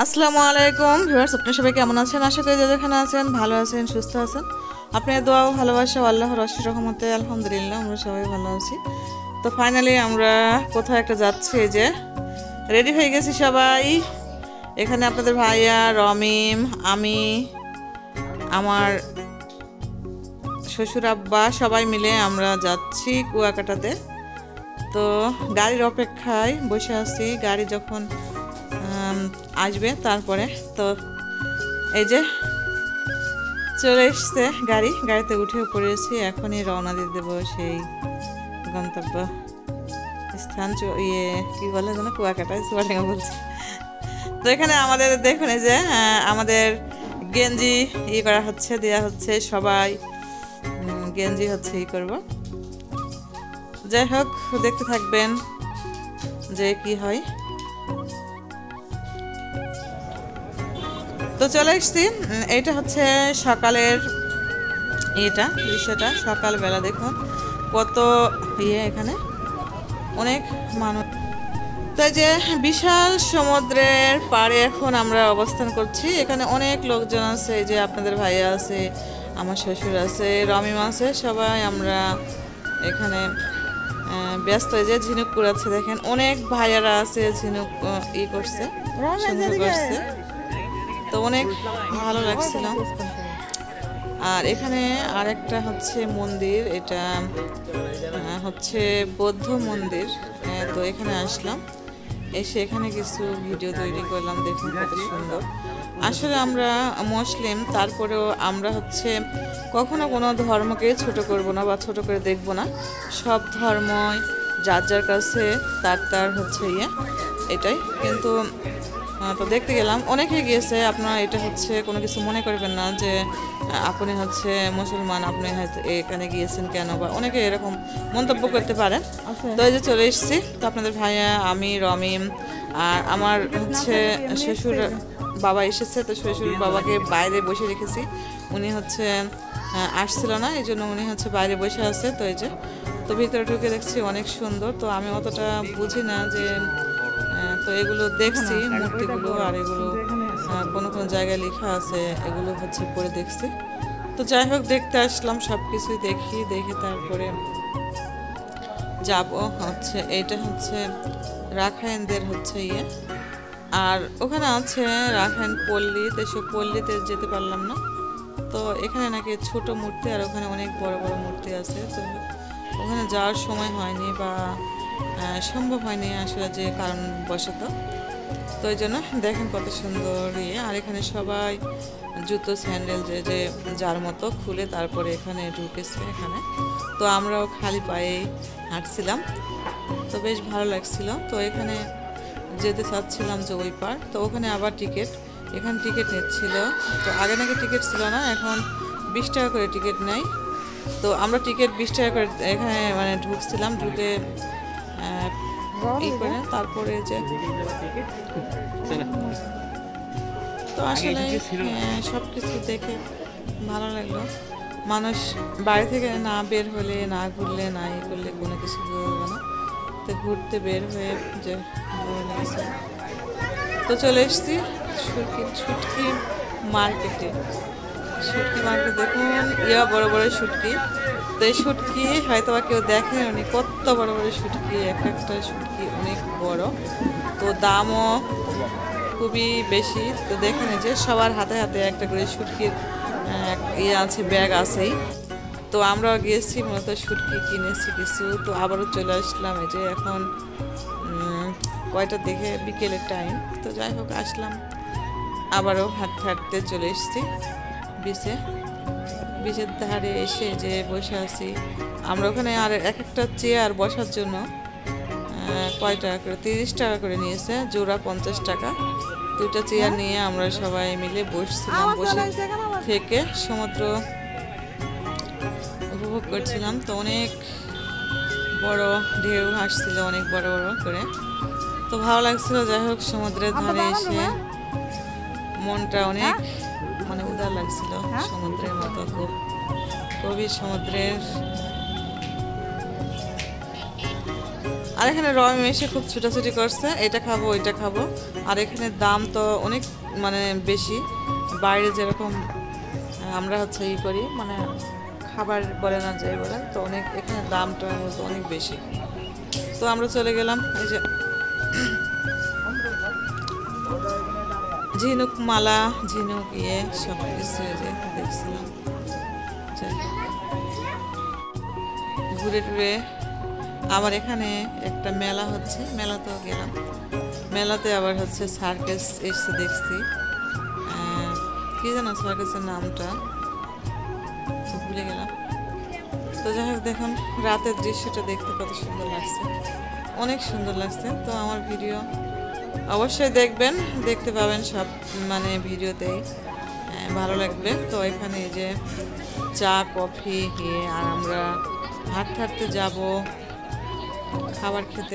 আসসালামু আলাইকুম ভিউয়ার্স, আপনারা সবাই কেমন আছেন? আশা করি যে যেখানে আছেন ভালো আছেন, সুস্থ আছেন। আপনার দোয়া ও ভালোবাসা আল্লাহর অশেষ রহমতে আলহামদুলিল্লাহ আমরা সবাই ভালো আছি। তো ফাইনালি আমরা কোথাও একটা যাচ্ছি, এই যে রেডি হয়ে গেছি সবাই। এখানে আপনাদের ভাইয়া, রমিম, আমি, আমার শ্বশুর আব্বা সবাই মিলে আমরা যাচ্ছি কুয়াকাটাতে। তো গাড়ির অপেক্ষায় বসে আছি, গাড়ি যখন আসবে তারপরে। তো এই যে চলে এসছে গাড়িতে উঠে পড়েছি, এখনই রওনা দিয়ে দেবো সেই গন্তব্য স্থান, কি বলে যেন কুয়াকাটা চুয়াডাঙ্গা বলছি। তো এখানে আমাদের দেখুন, এই যে আমাদের গেঞ্জি করা হচ্ছে, দেওয়া হচ্ছে, সবাই গেঞ্জি হচ্ছে করব। যাই হোক, দেখতে থাকবেন যে কি হয়। তো চলে এসছি, এইটা হচ্ছে সকালের দৃশ্যটা সকালবেলা। দেখুন কত এখানে অনেক মানুষ। তো যে বিশাল সমুদ্রের পাড়ে এখন আমরা অবস্থান করছি। এখানে অনেক লোকজন আছে, এই যে আপনাদের ভাইয়া আছে, আমার শ্বশুর আছে, রমিম আছে, সবাই আমরা এখানে ব্যস্ত। এই যে ঝিনুক কুড়াচ্ছে, দেখেন অনেক ভাইয়ারা আছে, ঝিনুক করছে, করছে। তো অনেক ভালো লাগছিল। আর এখানে আরেকটা হচ্ছে মন্দির, এটা হচ্ছে বৌদ্ধ মন্দির। তো এখানে আসলাম, এসে এখানে কিছু ভিডিও তৈরি করলাম। দেখুন কত সুন্দর। আসলে আমরা মুসলিম, তারপরেও আমরা হচ্ছে কখনো কোনো ধর্মকে ছোট করব না বা ছোট করে দেখব না। সব ধর্মই যার যার কাছে তার হচ্ছে এটাই। কিন্তু তো দেখতে গেলাম, অনেকে গিয়েছে। আপনারা এটা হচ্ছে কোনো কিছু মনে করবেন না যে আপনি হচ্ছে মুসলমান, আপনি হয়তো এখানে গিয়েছেন কেন, বা অনেকে এরকম মন্তব্য করতে পারেন। তো এই যে চলে এসেছি। তো আপনাদের ভাইয়া, আমি, রমিম আর আমার হচ্ছে শ্বশুর বাবা এসেছে। তো শ্বশুর বাবাকে বাইরে বসে রেখেছি, উনি হচ্ছে আসছিল না, এই জন্য উনি হচ্ছে বাইরে বসে আছে। তো এই যে তো ভিতরে ঢুকে দেখছি অনেক সুন্দর। তো আমি অতটা বুঝি না যে, তো এগুলো দেখছি মূর্তিগুলো, আর এগুলো কোনো কোনো জায়গায় লেখা আছে, এগুলো হচ্ছে পড়ে দেখছি। তো যাই হোক, দেখতে আসলাম, সব কিছুই দেখে তারপরে যাব। হচ্ছে এইটা হচ্ছে রাখাইনদের হচ্ছে আর ওখানে আছে রাখাইন পল্লী। তো সে পল্লীতে যেতে পারলাম না। তো এখানে নাকি ছোট মূর্তি, আর ওখানে অনেক বড় বড় মূর্তি আছে। তো ওখানে যাওয়ার সময় হয়নি বা সম্ভব হয়নি আসলে, যে কারণ বশত। তো এই জন্য দেখেন কত সুন্দর আর এখানে সবাই জুতো স্যান্ডেল যে যার মতো খুলে তারপরে এখানে ঢুকেছে এখানে। তো আমরাও খালি পায়ে হাঁটছিলাম, তো বেশ ভালো লাগছিল। তো এখানে যেতে চাচ্ছিলাম যে ওই পার, তো ওখানে আবার এখানে টিকিট নিচ্ছিল। তো আগে নাকি টিকিট ছিল না, এখন 20 টাকা করে টিকিট নেয়। তো আমরা টিকিট 20 টাকা করে এখানে মানে ঢুকছিলাম, ঢুকে করে তারপরে যে তো আসলে সব কিছু দেখে ভালো লাগলো। মানুষ বাড়ি থেকে না বের হলে, না ঘুরলে, না করলে কোনো কিছু বুঝবে না। তো ঘুরতে বের হয়ে যে ভালো লেগেছে। তো চলে এসেছি শুটকি মার্কেটে। দেখুন বড় বড় শুটকি। তো এই শুটকি হয়তো বা কেউ দেখে উনি কত বড় বড় শুটকি, একটা শুটকি অনেক বড়। তো দামও খুবই বেশি। তো দেখেন যে সবার হাতে হাতে একটা করে শুটকির আছে, ব্যাগ আছেই। তো আমরাও গিয়েছি, মূলত শুটকি কিনেছি কিছু। তো আবারও চলে আসলাম, এই যে এখন কয়টা দেখে বিকেলের টাইম। তো যাই হোক, আসলাম আবারও হাঁটতে চলে এসেছি বিচের ধারে এসে যে বসে আছি আমরা। ওখানে আর একটা চেয়ার বসার জন্য কয় টাকা করে, 30 টাকা করে নিয়েছে, জোড়া 50 টাকা। 2টা চেয়ার নিয়ে আমরা সবাই মিলে বসছিলাম, বসে থেকে সমুদ্র উপভোগ করছিলাম। তো অনেক বড় ঢেউ আসছিল, অনেক বড় বড় করে। তো ভালো লাগছিল। যাই হোক, সমুদ্রের ধারে এসে মনটা অনেক মানে উদার লাগছিল। সমুদ্রের মতো গভীর সমুদ্রের। আর এখানে রমি এসে খুব ছুটাছুটি করছে, এটা খাবো ওইটা খাবো। আর এখানে দাম তো অনেক মানে বেশি, বাইরে যেরকম আমরা হচ্ছে ই করি মানে খাবার বলে না যাই বলেন, তো অনেক এখানে দামটা হয়তো অনেক বেশি। তো আমরা চলে গেলাম এই যে ঝিনুক মালা, ঝিনুক ইয়ে সব কিছু যে দেখছিলাম। ঘুরে টুরে আবার এখানে একটা মেলা হচ্ছে, মেলাতেও গেলাম। মেলাতে আবার হচ্ছে সার্কাস এসে দেখছি, কি জানো সার্কাসের নামটা ভুলে গেলাম। তো যাই হোক দেখুন রাতের দৃশ্যটা দেখতে কত সুন্দর লাগছে, অনেক সুন্দর লাগছে। তো আমার ভিডিও অবশ্যই দেখবেন, দেখতে পাবেন সব মানে ভিডিওতেই, ভালো লাগবে। তো এখানে এই যে চা কফি আর আমরা হাঁটতে হাঁটতে যাবো খাবার খেতে।